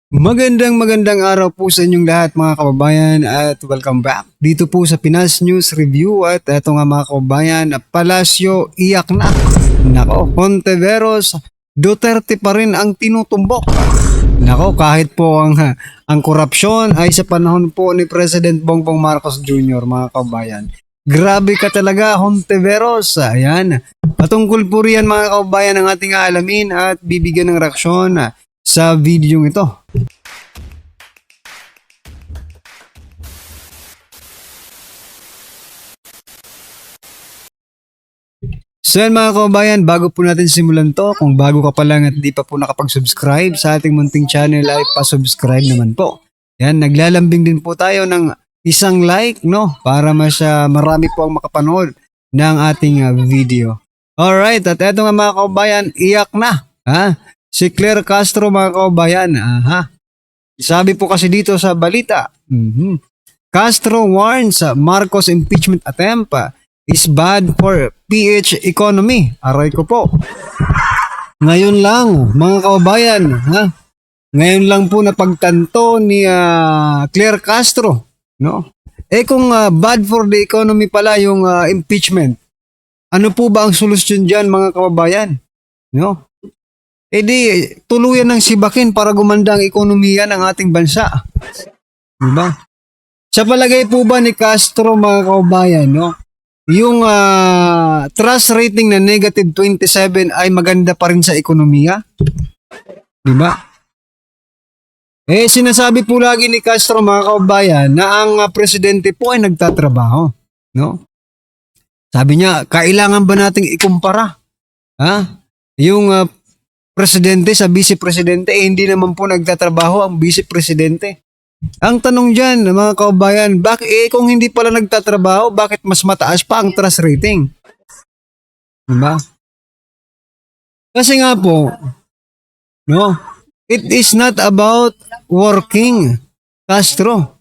Magandang araw po sa inyong lahat mga kababayan at welcome back dito po sa Pinas News Review at eto nga mga kababayan, Palasyo iyak na. Nako, Hontiveros, Duterte pa rin ang tinutumbok. Nako, kahit po ang korupsyon ay sa panahon po ni President Bongbong Marcos Jr. mga kababayan. Grabe ka talaga, Hontiveros. Ayan. Patungkol po riyan mga kababayan ang ating aalamin at bibigyan ng reaksyon sa video ito. So yan mga kababayan, bago po natin simulan to, kung bago ka pa lang at di pa po nakapag-subscribe sa ating munting channel ay pa-subscribe naman po. Yan, naglalambing din po tayo ng isang like, no? Para marami po ang makapanood ng ating video. Alright, at eto nga mga kababayan, iyak na. Ha? Si Claire Castro mga kababayan. Aha. Sabi po kasi dito sa balita, Castro warns Marcos impeachment attempt is bad for PH economy. Aray ko po. Ngayon lang, mga kababayan, ha? Ngayon lang po napagtanto ni Claire Castro, no? Kung bad for the economy pala yung impeachment, ano po ba ang solusyon diyan mga kababayan? No? Di tuluyan ng sibakin para gumanda ang ekonomiya ng ating bansa. Diba? Sa palagay po ba ni Castro mga kababayan, no? Yung trust rating na negative 27 ay maganda pa rin sa ekonomiya? Diba? Sinasabi po lagi ni Castro mga kababayan na ang presidente po ay nagtatrabaho. No? Sabi niya, kailangan ba nating ikumpara? Ha? Yung presidente sa vice-presidente, hindi naman po nagtatrabaho ang vice-presidente. Ang tanong dyan, mga kababayan, kung hindi pala nagtatrabaho, bakit mas mataas pa ang trust rating? Diba? Kasi nga po, no, it is not about working, Castro.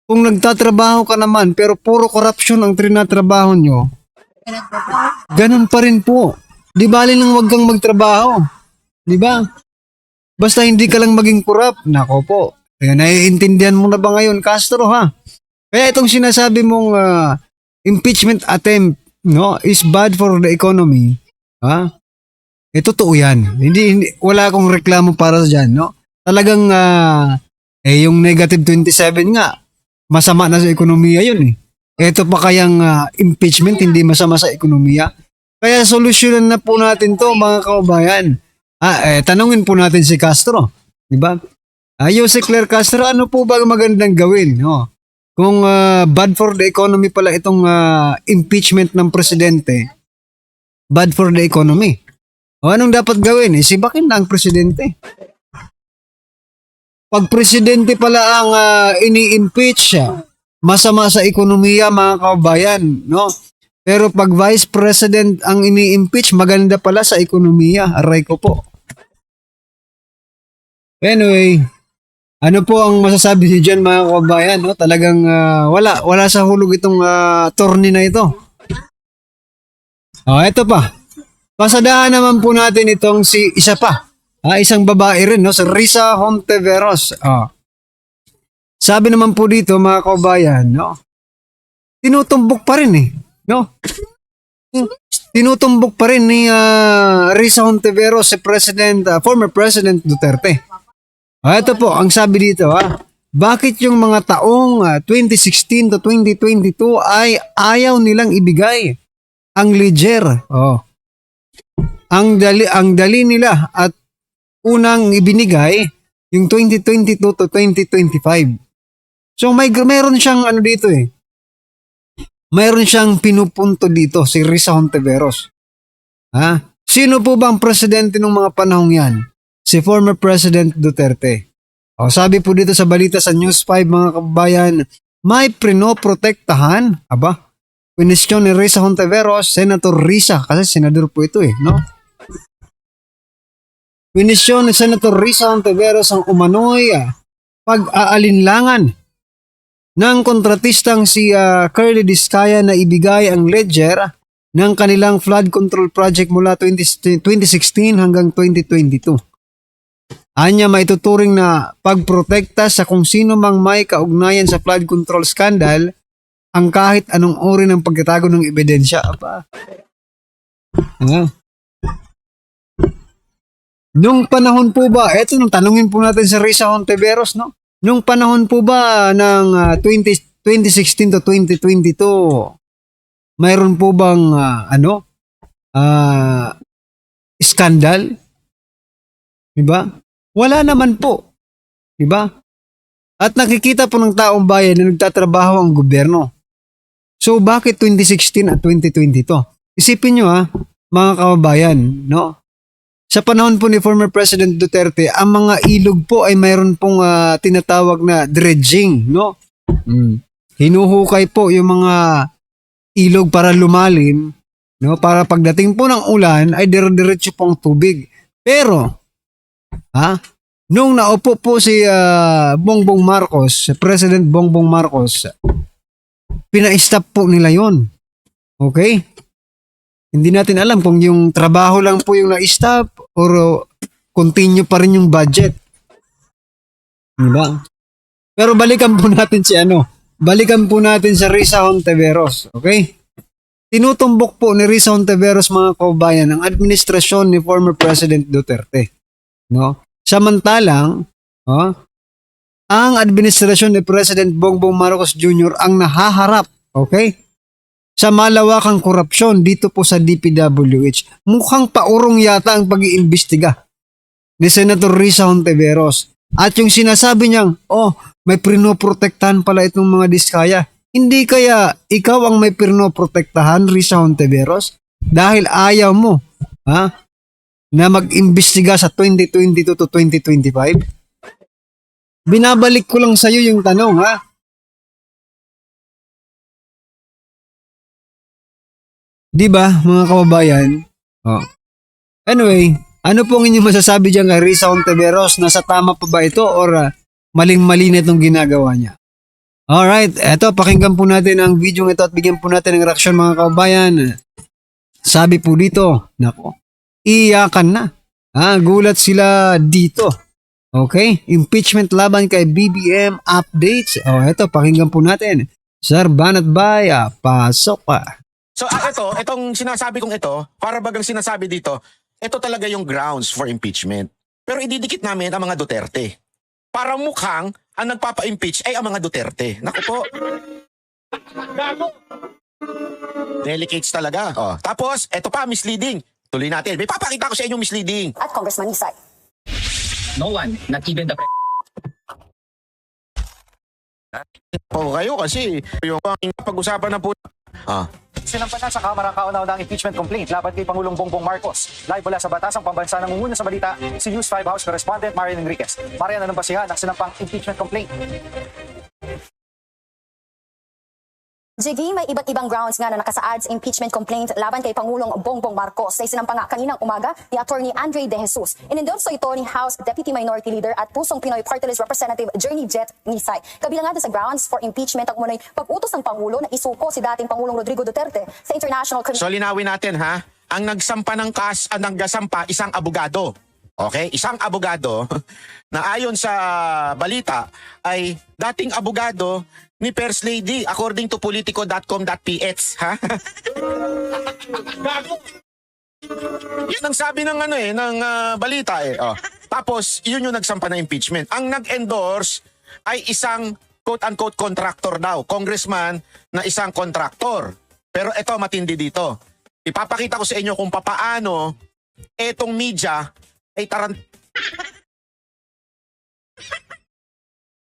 Kung nagtatrabaho ka naman, pero puro corruption ang trinatrabaho nyo, ganun pa rin po. Di bali lang wag kang magtrabaho. Di ba? Basta hindi ka lang maging corrupt. Nako po. Kaya naiintindihan mo na ba ngayon, Castro, ha? Kaya itong sinasabi mong impeachment attempt, no, is bad for the economy, ha? Totoo yan. Wala akong reklamo para sa dyan, no? Talagang, yung negative 27 nga, masama na sa ekonomiya yun, eh. Ito pa kayang impeachment, hindi masama sa ekonomiya. Kaya solusyonan na po natin to, mga kababayan. Tanungin po natin si Castro, di ba? Si Claire Castro, ano po ba magandang gawin? No? Kung bad for the economy pala itong impeachment ng presidente, bad for the economy. O anong dapat gawin? Sibakin na ang presidente. Pag presidente pala ang ini-impeach, masama sa ekonomiya mga kababayan, no? Pero pag vice president ang ini-impeach, maganda pala sa ekonomiya. Aray ko po. Anyway, ano po ang masasabi niyo dyan mga kababayan? No? Talagang wala sa hulog itong tourney na ito. Ito pa. Pasadahan naman po natin itong isa pa. Isang babae rin, no? Si Risa Hontiveros. Sabi naman po dito mga kababayan, no? Tinutumbok pa rin eh. No? Tinutumbok pa rin ni Risa Hontiveros si former President Duterte. Ito po, ang sabi dito, bakit yung mga taong 2016 to 2022 ay ayaw nilang ibigay ang ledger? Ang dali nila at unang ibinigay yung 2022 to 2025. So mayroon siyang dito eh. Mayroon siyang pinupunto dito si Risa Hontiveros. Sino po ba ang presidente ng mga panahong yan? Si former President Duterte. Sabi po dito sa balita sa News 5 mga kababayan, may prinoprotektahan, Question ni Risa Hontiveros, Senator Risa, kasi senador po ito eh, no? Question ni Senator Risa Hontiveros ang umano'y pag-aalinlangan ng kontratistang si Curly Discaya na ibigay ang ledger ng kanilang flood control project mula 2016 hanggang 2022. Anya maituturing na pagprotekta sa kung sino mang may kaugnayan sa flood control scandal ang kahit anong uri ng pagtatago ng ebidensya. Aba. Nung panahon po ba, eto nung tanungin po natin si Risa Hontiveros, no? Nung panahon po ba ng 2016 to 2022, mayroon po bang scandal? Diba? Wala naman po. Diba? At nakikita po ng taong bayan na nagtatrabaho ang gobyerno. So bakit 2016 at 2022? Isipin nyo mga kababayan, no? Sa panahon po ni former President Duterte, ang mga ilog po ay mayroon pong tinatawag na dredging, no? Hinuhukay po yung mga ilog para lumalim, no? Para pagdating po ng ulan ay dire-diretso pong tubig. Pero nung naupo po si Bongbong Marcos, President Bongbong Marcos, pina-stop po nila yon. Okay? Hindi natin alam kung yung trabaho lang po yung na-stop or continue pa rin yung budget. Diba? Pero balikan po natin balikan po natin si Risa Hontiveros. Okay? Tinutumbok po ni Risa Hontiveros, mga kababayan, ang administrasyon ni former President Duterte. No? Samantalang, ang administrasyon ni President Bongbong Marcos Jr. ang nahaharap, okay, sa malawakang korupsyon dito po sa DPWH. Mukhang paurong yata ang pag-iimbestiga ni Senator Risa Hontiveros. At yung sinasabi niyang, may prinoprotektahan pala itong mga diskaya. Hindi kaya ikaw ang may prinoprotektahan, Risa Hontiveros? Dahil ayaw mo, na mag-imbestiga sa 2022 to 2025? Binabalik ko lang sa'yo yung tanong, Di ba, mga kababayan? Anyway, ano pong inyong masasabi dyan kay Risa Hontiveros? Nasa tama pa ba ito or maling-mali na itong ginagawa niya? Alright, eto, pakinggan po natin ang video ito at bigyan po natin ng reaksyon, mga kababayan. Sabi po dito, nako, iyakan na. Gulat sila dito. Okay? Impeachment laban kay BBM updates. Eto, pakinggan po natin. Sir Banat Bay, pasok pa. So itong sinasabi kong ito, para bagang sinasabi dito, ito talaga yung grounds for impeachment. Pero ididikit namin ang mga Duterte. Para mukhang ang nagpapa-impeach ay ang mga Duterte. Naku po. Gago. Delicates talaga. Tapos, ito pa, misleading. Tuloy natin. May papakita ko sa inyo misleading. At Congressman Isay. No one, not even the Kayo kasi yung pag-usapan na po. Sinampanan sa Kamara ang kauna-unang impeachment complaint laban kay Pangulong Bongbong Marcos. Live mula sa Batasang Pambansa nangunguna sa balita, si News 5 House Correspondent Marian Enriquez. Marian, anong basihan ang sinampang impeachment complaint? Jiggy, may iba't ibang grounds nga na nakasaad sa impeachment complaint laban kay Pangulong Bongbong Marcos. Sa isinampa nga kaninang umaga ni Attorney Andre De Jesus. Inendorso ito ni House Deputy Minority Leader at Pusong Pinoy Party List Representative Journey Jet Nisay. Kabilang nga sa grounds for impeachment ang umunoy pag-utos ng Pangulo na isuko si dating Pangulong Rodrigo Duterte sa International So linawin natin ang nagsampa ng naggasampa isang abogado. Okay? Isang abogado na ayon sa balita ay dating abogado ni First Lady according to politico.com.ph. Gago. Yan ang sabi ng ng balita . Tapos yun yung nagsampa ng impeachment. Ang nag-endorse ay isang quote-unquote contractor daw, congressman na isang contractor. Pero ito matindi dito. Ipapakita ko sa inyo kung papaano etong media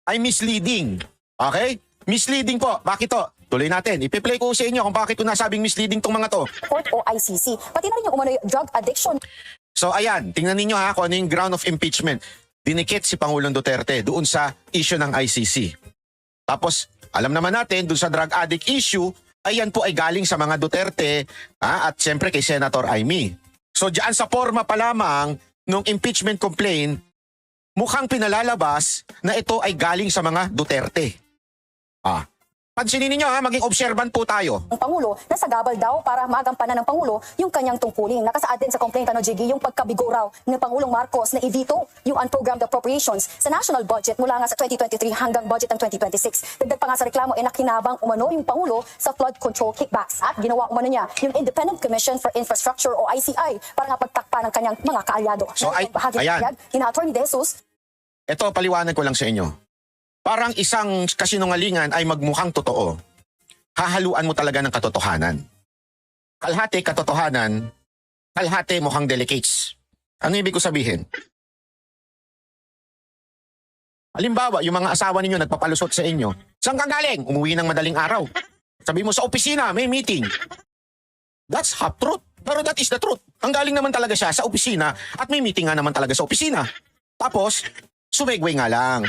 ay misleading. Okay? Misleading po. Bakit to? Tuloy natin. Ipi-play ko sa inyo kung bakit ko nasabing misleading tong mga to. Court o ICC. Pati na rin yung umunoy drug addiction. So ayan, tingnan ninyo kung ano yung ground of impeachment. Dinikit si Pangulong Duterte doon sa issue ng ICC. Tapos, alam naman natin, doon sa drug addict issue, ayan po ay galing sa mga Duterte at siyempre kay Senator Amy. So diyan sa forma pa lamang nung impeachment complaint, mukhang pinalalabas na ito ay galing sa mga Duterte. Pansinin ninyo ha, maging observant po tayo. Ang Pangulo na sagabal daw para magampanan ng Pangulo yung kanyang tungkulin. Nakasaad din sa complaint Jiggy yung pagkabigo raw ni Pangulong Marcos na i-veto yung unprogrammed appropriations sa national budget mula nga sa 2023 hanggang budget ng 2026. Dagdag pa nga sa reklamo nakinabang umano yung Pangulo sa flood control kickbacks at ginawa umano niya yung Independent Commission for Infrastructure o ICI para nga pagtakpa ng kanyang mga kaalyado. So, Bahagi ayan. kina Atty. De Jesus. Ito, paliwanag ko lang sa inyo. Parang isang kasinungalingan ay magmukhang totoo. Hahaluan mo talaga ng katotohanan. Kalahati katotohanan, kalahati mukhang delicates. Ano ibig ko sabihin? Halimbawa, yung mga asawa ninyo nagpapalusot sa inyo. Saan ka galing? Umuwi ng madaling araw. Sabi mo sa opisina, may meeting. That's half truth. Pero that is the truth. Ang galing naman talaga siya sa opisina at may meeting nga naman talaga sa opisina. Tapos, sumegway nga lang.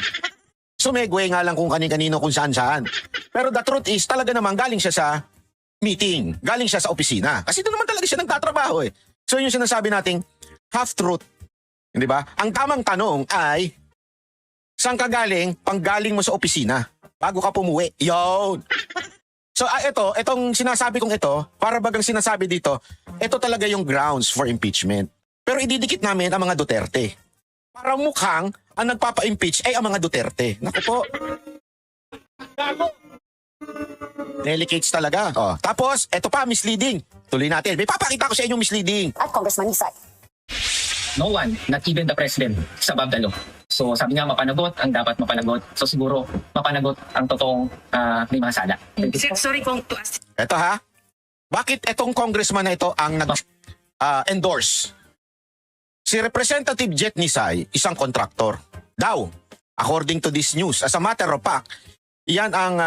Sumegway nga lang kung kani-kanino kung saan-saan. Pero the truth is, talaga naman galing siya sa meeting. Galing siya sa opisina. Kasi doon naman talaga siya nagtatrabaho eh. So yung sinasabi nating half-truth. Hindi ba? Ang tamang tanong ay, saan ka galing? Panggaling mo sa opisina. Bago ka pumuwi. Yun! So itong sinasabi kong ito, para bagang sinasabi dito, ito talaga yung grounds for impeachment. Pero ididikit namin ang mga Duterte. Para mukhang ang nagpapa-impeach ay ang mga Duterte. Naku po. Gago. Delicates talaga. Oh. Tapos, eto pa, misleading. Tuloy natin. May papakita ko sa inyo misleading. At Congressman Isay. No one, not even the president, is above the law. So sabi nga mapanagot ang dapat mapanagot. So siguro mapanagot ang totoong may mga sala. Sorry kung to ask. Eto ha. Bakit etong congressman na ito ang nag-endorse? Si Representative Jet Nisay, isang kontraktor. Daw, according to this news. As a matter of fact, yan ang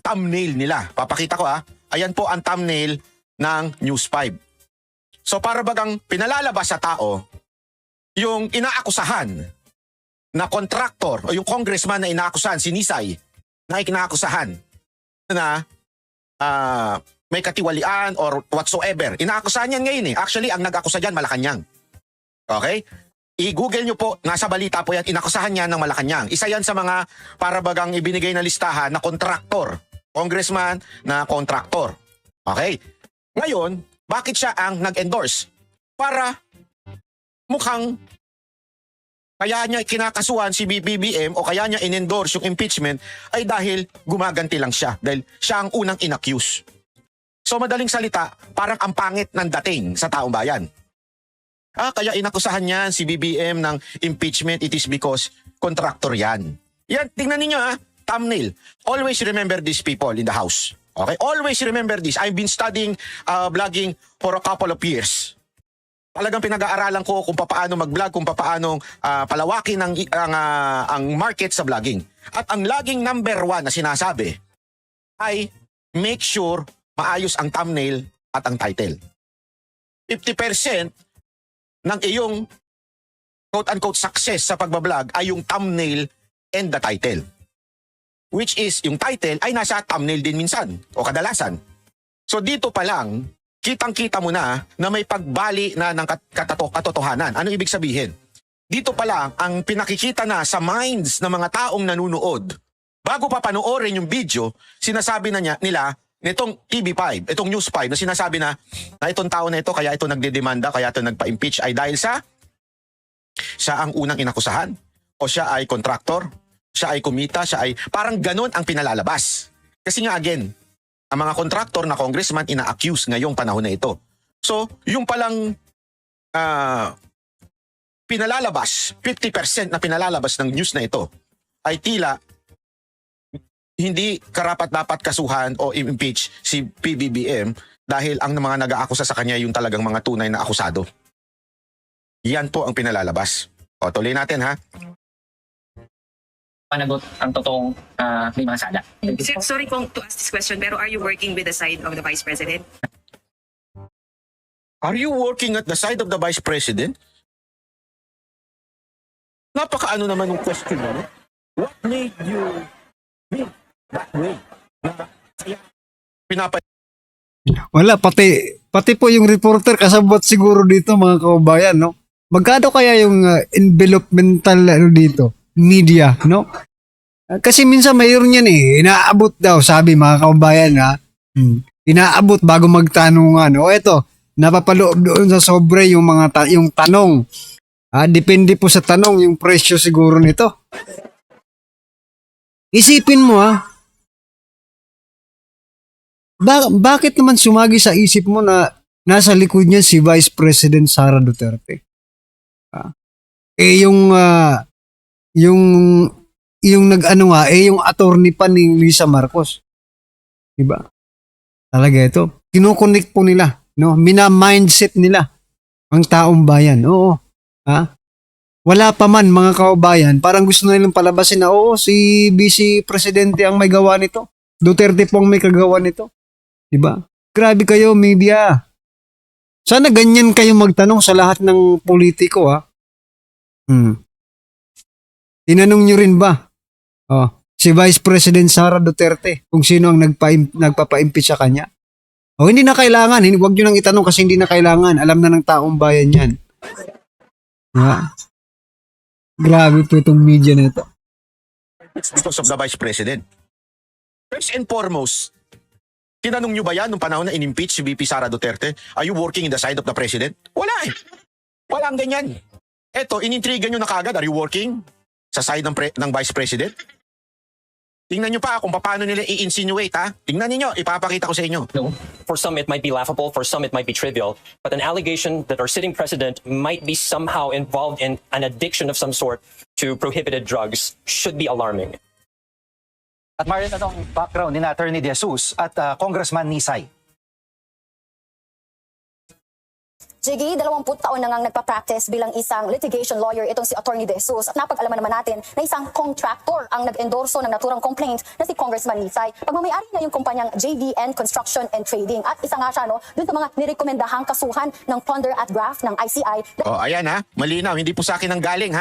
thumbnail nila. Papakita ko ha. Ayan po ang thumbnail ng News 5. So para bagang pinalalabas sa tao yung inaakusahan na kontraktor o yung congressman na inaakusahan, si Nisay, na inaakusahan na may katiwalian or whatsoever. Inaakusahan yan ngayon eh. Actually, ang nag-akusa dyan, Malacanang. Okay? I-google nyo po, nasa balita po yan, inakusahan niya ng Malacanang. Isa yan sa mga para bagang ibinigay na listahan na kontraktor. Congressman na kontraktor. Okay? Ngayon, bakit siya ang nag-endorse? Para mukhang kaya niya kinakasuhan si BBM o kaya niya in-endorse yung impeachment ay dahil gumaganti lang siya. Dahil siya ang unang inaccuse. So madaling salita, parang ang pangit ng dating sa taong bayan. Kaya inakusahan niyan si BBM ng impeachment, it is because contractor yan. Yan, tingnan ninyo thumbnail. Always remember these people in the house. Okay? Always remember this. I've been studying vlogging for a couple of years. Talagang pinag-aaralan ko kung paano mag-vlog, kung paano palawakin ang market sa vlogging. At ang laging number 1 na sinasabi ay make sure maayos ang thumbnail at ang title. 50% ng iyong quote-unquote success sa pagbablog ay yung thumbnail and the title. Which is, yung title ay nasa thumbnail din minsan o kadalasan. So dito pa lang, kitang-kita mo na may pagbali na ng katotohanan. Ano ibig sabihin? Dito pa lang, ang pinakikita na sa minds ng mga taong nanunood, bago pa panoorin yung video, sinasabi na nila, nitong TV5, itong News 5, na sinasabi na itong tao na ito, kaya ito nagdedemanda, kaya ito nagpa-impeach, ay dahil siya ang unang inakusahan. O siya ay kontraktor, siya ay kumita, siya ay parang ganun ang pinalalabas. Kasi nga again, ang mga kontraktor na congressman ina-accuse ngayong panahon na ito. So, yung palang pinalalabas, 50% na pinalalabas ng news na ito ay tila hindi karapat-dapat kasuhan o impeach si PBBM dahil ang mga nag-aakusa sa kanya yung talagang mga tunay na akusado. Yan po ang pinalalabas. O, tuloy natin ha. Panagot ang totoong may mga sala. Sorry kung to ask this question, pero are you working with the side of the Vice President? Are you working at the side of the Vice President? Napaka-ano naman yung question mo, no? What made you think that way? Wala, pati po yung reporter kasabot siguro dito mga kababayan, no? Magkano kaya yung envelopmental dito? Media, no? Kasi minsan mayroon yan inaabot daw, sabi mga kababayan inaabot bago magtanungan. O eto, napapaloob doon sa sobre yung mga yung tanong. Depende po sa tanong yung presyo siguro nito. Isipin mo bakit naman sumagi sa isip mo na nasa likod niya si Vice President Sara Duterte? Yung yung attorney pa ni Lisa Marcos. Diba? Talaga ito. Kino-connect po nila, no? Mina-mindset nila ang taong bayan. Oo. Wala pa man mga kaubayan, parang gusto na nilang palabasin na si Vice Presidente ang may gawa nito. Duterte po ang may kagawa nito. Diba? Grabe kayo, media. Sana ganyan kayo magtanong sa lahat ng politiko, Tinanong nyo rin ba? Si Vice President Sara Duterte kung sino ang nagpapa-impeach sa kanya? Hindi na kailangan. Huwag nyo nang itanong kasi hindi na kailangan. Alam na ng taong bayan yan. Grabe po itong media na ito. It's because of the Vice President. First and foremost, tinanong nyo ba yan nung panahon na in-impeach si VP Sara Duterte? Are you working in the side of the President? Wala Walang ganyan. Eto, inintriga nyo na kagad. Are you working sa side ng Vice President? Tingnan nyo pa kung paano nila i-insinuate, Tingnan niyo, ipapakita ko sa inyo. No. For some, it might be laughable. For some, it might be trivial. But an allegation that our sitting president might be somehow involved in an addiction of some sort to prohibited drugs should be alarming. At Marian, anong background ni Attorney De Jesus at Congressman Nisay? Jiggy, 20 taon na ngang nagpa-practice bilang isang litigation lawyer itong si Attorney De Jesus at napag-alaman naman natin na isang contractor ang nag-endorso ng naturang complaint na si Congressman Nisay. Pagmamayari niya yung kumpanyang JDN Construction and Trading at isa nga siya dun sa mga nirekomendahang kasuhan ng plunder at graft ng ICI. Ayan malinaw, hindi po sa akin ang galing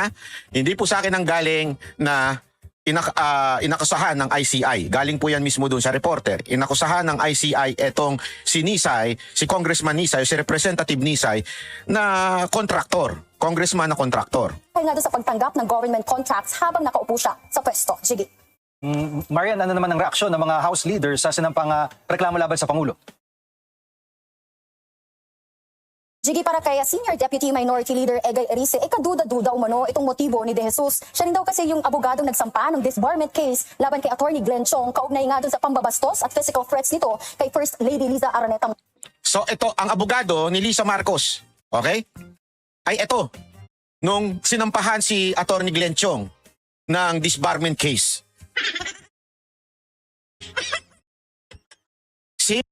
Hindi po sa akin ang galing na inakasahan ng ICI. Galing po yan mismo dun sa reporter. Inakusahan ng ICI etong si Nisay, si Congressman Nisay, si Representative Nisay na kontraktor. Congressman na kontraktor. Dahil nga doon sa pagtanggap ng government contracts habang nakaupo siya sa pwesto. Jiggy. Marian, ano naman ang reaksyon ng mga House leaders sa sinampang reklamo laban sa Pangulo? Jiggy, para kay Senior Deputy Minority Leader Egay Erice, kaduda-duda umano itong motibo ni De Jesus. Siya rin daw kasi yung abogadong nagsampa ng disbarment case laban kay Attorney Glenn Chong, kaugnay nga dun sa pambabastos at physical threats nito kay First Lady Liza Araneta. So ito, ang abogado ni Lisa Marcos, okay? Ay ito, nung sinampahan si Attorney Glenn Chong ng disbarment case. Same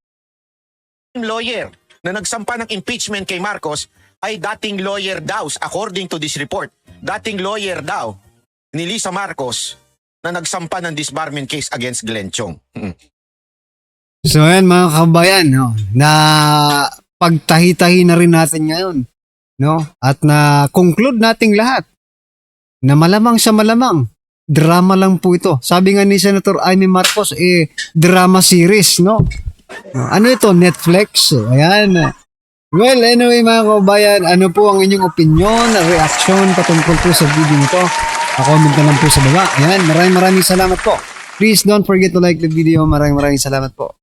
lawyer na nagsampa ng impeachment kay Marcos ay dating lawyer daw, according to this report. Dating lawyer daw ni Lisa Marcos na nagsampa ng disbarment case against Glenn Chong. So ayan mga kabayan, na pagtahi-tahi na rin natin ngayon. At na conclude nating lahat na malamang sa malamang, drama lang po ito. Sabi nga ni Senator Amy Marcos, drama series, Ano ito? Netflix? Ayan. Well, anyway mga kabayan, ano po ang inyong opinion, reaction patungkol po sa video nito? Comment na lang po sa baba. Ayan, maraming salamat po. Please don't forget to like the video. Maraming salamat po.